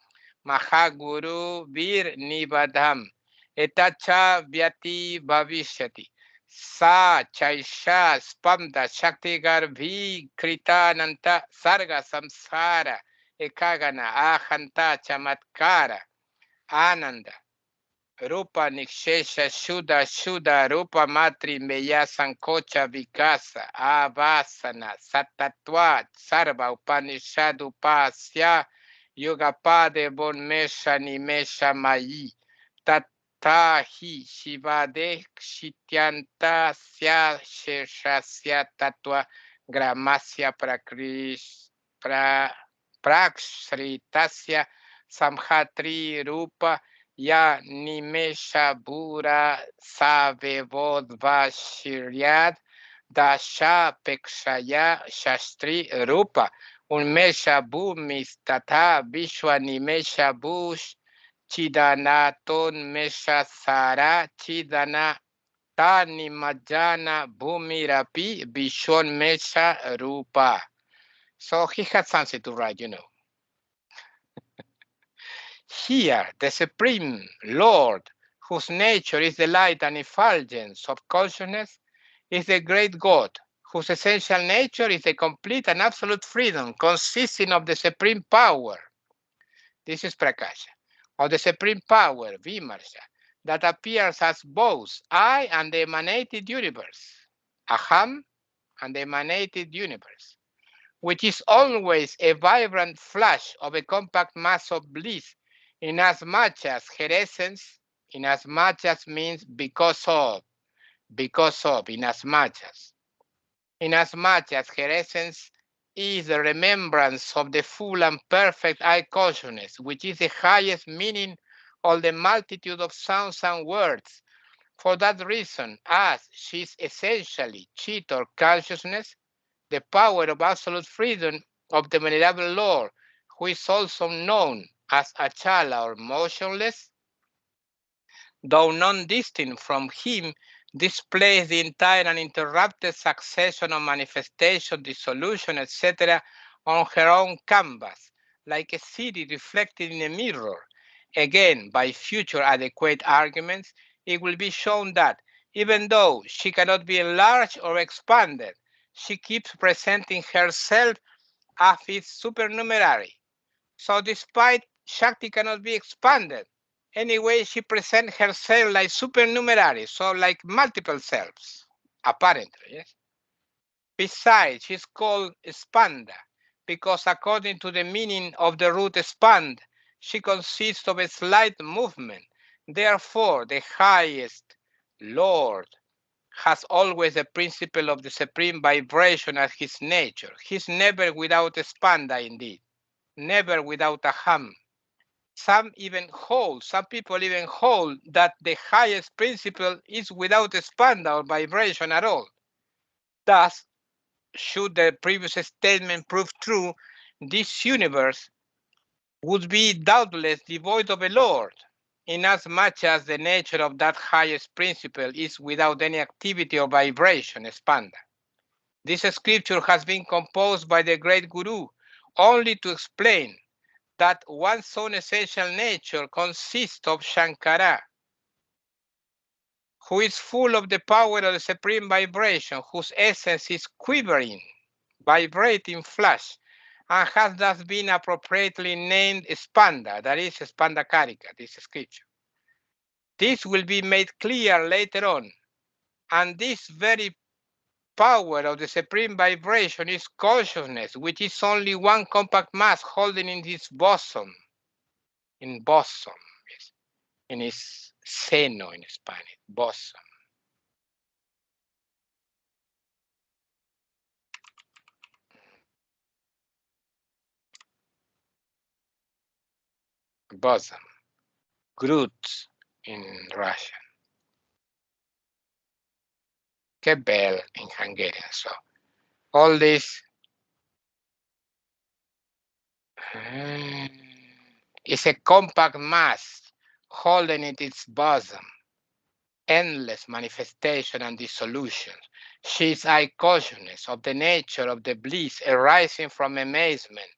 [SPEAKER 1] Mahaguru, Vir, Nivadham, Etacha, Vyati, Bhavishyati, Sa, Chaisha, Spamda, Shakti, Garbhi, Kritananta, Sarga, Samsara, Ekagana, Ahanta, Chamatkara, Ananda. Rupa Nikshesha Shuddha Shuddha Rupa Matri Meya Sankocha Vikasa Avasana Satatwa Sarva Upanishad Upasya Yogapade Bonmesha Nimesha Mayi Tatahi Shivade Kshityanta Sya Sheshasya Tatwa Gramasya Praksritasya Samhatri Rupa Ya Nimesha Bura Savevodva Shiryad Dasha Pekshaya Shastri Rupa Unmesha Bhumis Tata Vishwa Nimesha Bush Chidanaton Mesha Sara Chidana Tani Majana Bhumirapi Vishwan Mesha Rupa. So he had something to write, Here, the Supreme Lord, whose nature is the light and effulgence of consciousness, is the great God, whose essential nature is the complete and absolute freedom, consisting of the supreme power. This is Prakasha, of the supreme power, Vimarsha, that appears as both I and the emanated universe, Aham and the emanated universe, which is always a vibrant flash of a compact mass of bliss, inasmuch as her essence, inasmuch as means because of, inasmuch as her essence is the remembrance of the full and perfect I consciousness, which is the highest meaning of the multitude of sounds and words. For that reason, as she is essentially Chit or consciousness, the power of absolute freedom of the venerable Lord, who is also known as Achala or motionless, though non-distinct from him, displays the entire uninterrupted succession of manifestation, dissolution, etc., on her own canvas, like a city reflected in a mirror. Again, by future adequate arguments, it will be shown that, even though she cannot be enlarged or expanded, she keeps presenting herself as its supernumerary. So despite Shakti cannot be expanded, anyway she presents herself like supernumerary, so like multiple selves, apparently, yes? Besides, she's called Spanda, because according to the meaning of the root expand, she consists of a slight movement. Therefore, the highest Lord has always the principle of the supreme vibration as his nature. He's never without a spanda indeed, never without a hum. Some people even hold that the highest principle is without a spanda or vibration at all. Thus, should the previous statement prove true, this universe would be doubtless devoid of a Lord, inasmuch as the nature of that highest principle is without any activity or vibration, spanda. This scripture has been composed by the great Guru only to explain that one's own essential nature consists of Shankara, who is full of the power of the supreme vibration, whose essence is quivering, vibrating flash, and has thus been appropriately named Spanda, that is Spanda Karika, this scripture. This will be made clear later on, and this very power of the supreme vibration is consciousness, which is only one compact mass holding in its bosom, yes, in its seno in Spanish, bosom. Bosom, Groot in Russian, Kebel in Hungarian. So all this is a compact mass holding in its bosom. endless manifestation and dissolution. She is eye-consciousness of the nature of the bliss arising from amazement,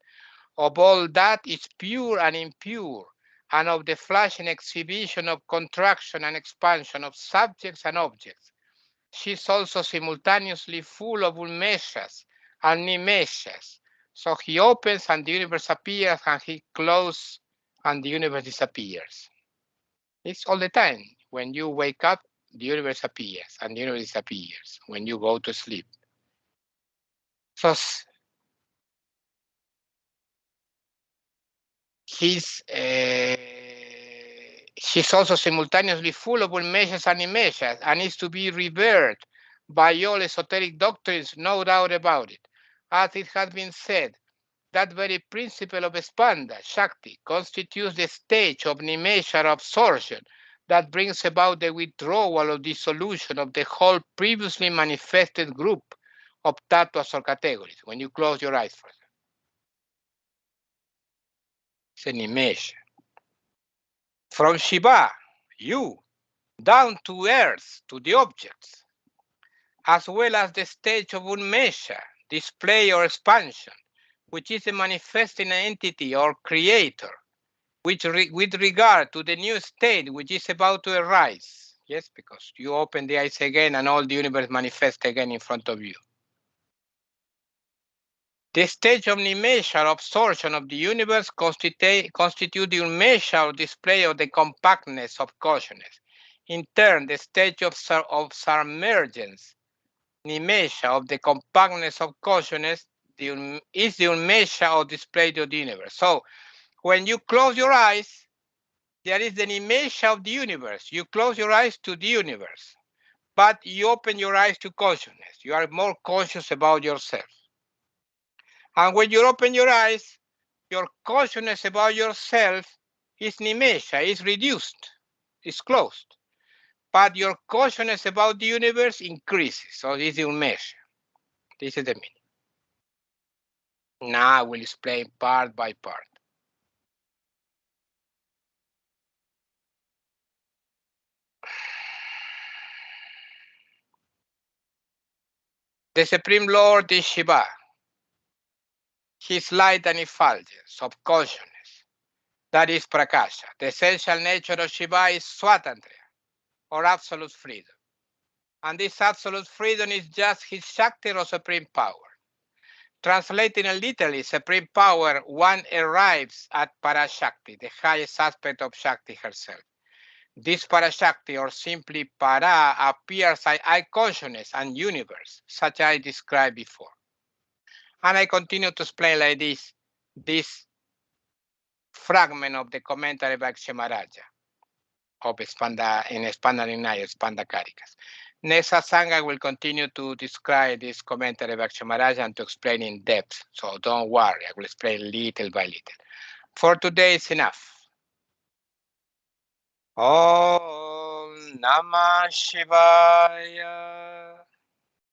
[SPEAKER 1] of all that is pure and impure, and of the flashing exhibition of contraction and expansion of subjects and objects. She is also simultaneously full of unmeshas and nimeshas. So he opens and the universe appears, and he closes and the universe disappears. It's all the time. When you wake up, the universe appears and the universe disappears when you go to sleep. So he's she's also simultaneously full of unmeshas and nimeshas and is to be revered by all esoteric doctrines, no doubt about it. As it has been said, that very principle of spanda, Shakti, constitutes the stage of nimesha absorption that brings about the withdrawal or dissolution of the whole previously manifested group of tattvas or categories. When you close your eyes for it. It's a nimesha. From Shiva, you, down to earth, to the objects, as well as the stage of unmesha, display or expansion, which is a manifesting entity or creator, with regard to the new state which is about to arise. Yes, because you open the eyes again and all the universe manifests again in front of you. The stage of nimesha, absorption of the universe, constitute the unmesha or display of the compactness of consciousness. In turn, the stage of submergence, nimesha, of the compactness of consciousness, is the unmesha or display of the universe. So, when you close your eyes, there is an image of the universe. You close your eyes to the universe, but you open your eyes to consciousness. You are more conscious about yourself. And when you open your eyes, your consciousness about yourself is nimesha, is reduced, is closed. But your consciousness about the universe increases. So this is unmesha. This is the meaning. Now I will explain part by part. The Supreme Lord is Shiva. His light and effulgence of consciousness. That is Prakasha. The essential nature of Shiva is Swatantriya, or absolute freedom. And this absolute freedom is just his Shakti or supreme power. Translating it literally, supreme power, one arrives at Parashakti, the highest aspect of Shakti herself. This Parashakti, or simply Para, appears as eye consciousness and universe, such as I described before. And I continue to explain like this fragment of the commentary by Kshamaraja of Expanding Spanda Karikas. Next satsang, I will continue to describe this commentary by Kshamaraja and to explain in depth. So don't worry, I will explain little by little. For today, it's enough. Om Namah Shivaya.